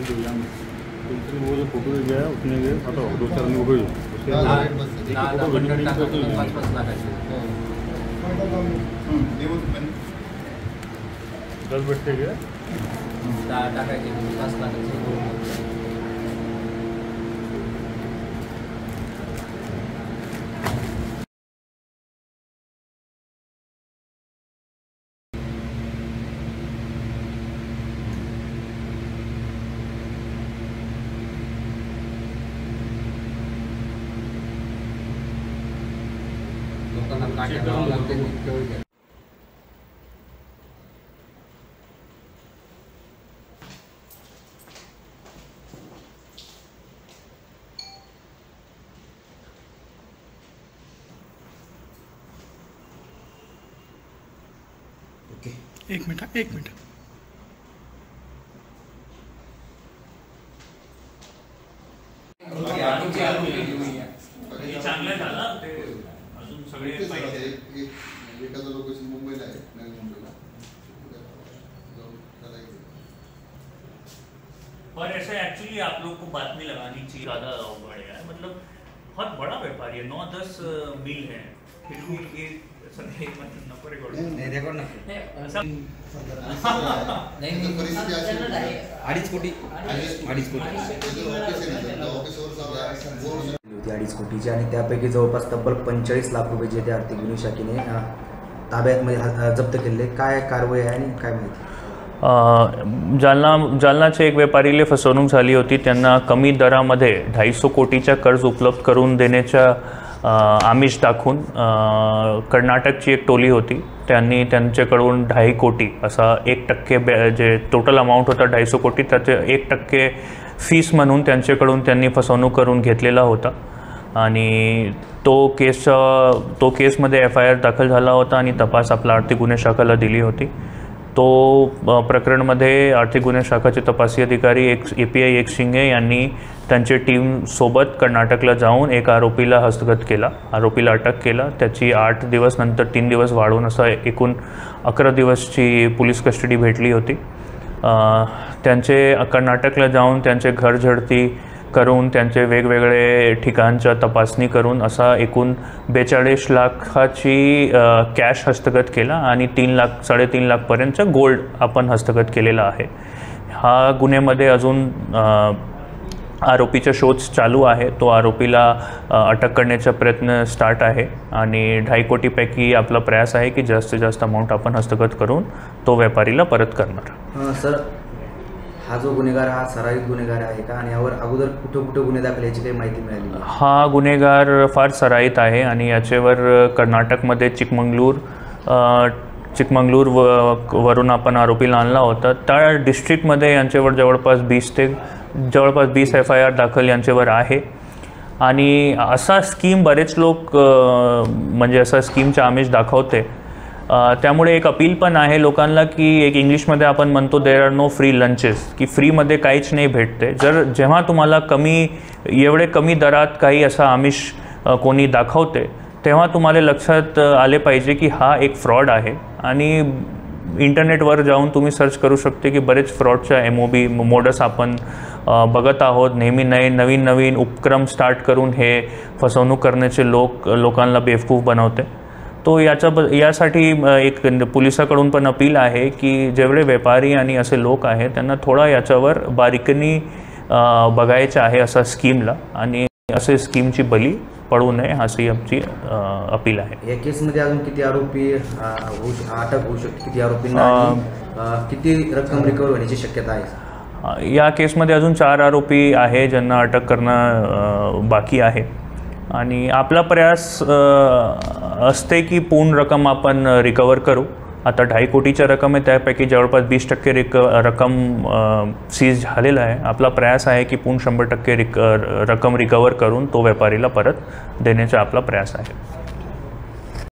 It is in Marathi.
वो जो फोटो गया है उसने आता 2-4 दिन हो गई दस बैठते गए एक मिनट चांगलं झालं ते अजून सगळे एखादं लोकेशन मुंबईला आहे, नवी मुंबईला, पर ऐसे एक्चुअली आप लोग को बातमी लगानी चाहिए, ज़्यादा बढ़ेगा मतलब बहुत बड़ा व्यापारी है, 9-10 मिल है, फिर भी ये नको रिकॉर्ड नहीं रिकॉर्ड ना नाही परिस्थिती अडीच कोटी अडीच कोटीची आणि त्यापैकी जवळपास तब्बल 45 लाख रुपये जे आर्थिक गुन्हे शाखेने ताब्यात जप्त केले. काय कारवाई आहे आणि काय माहिती? जालनाचे एक व्यापारीला फसवणूक झाली होती. त्यांना कमी दरामध्ये 250 कोटीचा कर्ज उपलब्ध करून देण्याच्या आमिष दाखवून कर्नाटकची एक टोली होती. त्यांनी त्यांच्याकडून 2.5 कोटी असा 1% जे टोटल अमाऊंट होता 250 कोटी त्याचे 1% फीस म्हणून त्यांच्याकडून त्यांनी फसवणूक करून घेतलेला होता. आणि तो केसमध्ये FIR दाखल झाला होता आणि तपास आपला आर्थिक गुन्हे शाखेला दिली होती. तो प्रकरणमध्ये आर्थिक गुन्हे शाखेचे तपासी अधिकारी API एकशिंगे यांनी त्यांची टीमसोबत कर्नाटकला जाऊन एक आरोपीला हस्तगत केला, आरोपीला अटक केला. त्याची 8 दिवस नंतर 3 दिवस वाढवून असं एकूण 11 दिवसची पोलीस कस्टडी भेटली होती. त्यांचे कर्नाटकला जाऊन त्यांचे घर झडती करून त्यांचे वेगवेगळे ठिकाणच्या तपासणी करून असा एकूण 42 लाखाची कॅश हस्तगत केला आणि 3-3.5 लाखपर्यंतचा गोल्ड आपण हस्तगत केलेला आहे. हा गुन्ह्यामध्ये अजून आरोपीचा शोध चालू आहे. तो आरोपीला अटक करण्याचा प्रयत्न स्टार्ट आहे आणि 2.5 कोटीपैकी आपला प्रयास आहे की जास्तीत जास्त अमाऊंट आपण हस्तगत करून तो व्यापारीला परत करणार. सर, हा जो गुन्हेगार हा सराईत गुन्हेगार आहे का आणि यावर अगोदर कुठे गुन्हे दाखल याची काही माहिती मिळाली? हा गुन्हेगार फार सराईत आहे आणि याच्यावर कर्नाटकमध्ये चिकमंगलूर वरून आपण आरोपीला आणला होता. त्या डिस्ट्रिक्टमध्ये यांच्यावर जवळपास 20 FIR दाखल यांच्यावर आहे. आणि असा स्कीम बरेच लोक म्हणजे असा स्कीमचा आमिष दाखवते. त्यामुळे एक अपील पण आहे लोकांना की एक इंग्लिशमध्ये आपण म्हणतो there are no free lunches, की फ्रीमध्ये काहीच नाही भेटते. जेव्हा तुम्हाला एवढे कमी दरात काही असा आमिष कोणी दाखवते तेव्हा तुम्हाला लक्षात आले पाहिजे की हा एक फ्रॉड आहे. आणि इंटरनेटवर जाऊन तुम्ही सर्च करू शकते की बरेच फ्रॉडच्या MOB मोडस आपण बघत आहोत. नेहमी नवीन उपक्रम स्टार्ट करून हे फसवणूक करण्याचे लोकांना बेवकूफ बनवते. तो यासाठी एक पोलिसाकडून पण अपील आहे की जेवढे व्यापारी आणि असे लोक आहेत त्यांना थोडा याच्यावर बारीकीने बघायचं आहे असा स्कीमला आणि असे स्कीमची बली पडू नये अशी आमची अपील आहे. या केसमध्ये अजून किती आरोपी अटक होऊ शकते? किती आरोपींना किती रक्कम रिकवर होण्याची शक्यता आहे? या केसमध्ये अजून 4 आरोपी आहे ज्यांना अटक करणं बाकी आहे. आणि आपला प्रयास असते की पूर्ण रक्कम आपण रिकवर करू. आता 2.5 कोटीच्या रक्कम आहे, त्यापैकी जवळपास 20% रक्कम सीज झालेला आहे. आपला प्रयास आहे की पूर्ण 100% रक्कम रिकवर करून तो व्यापारीला परत देण्याचा आपला प्रयास आहे.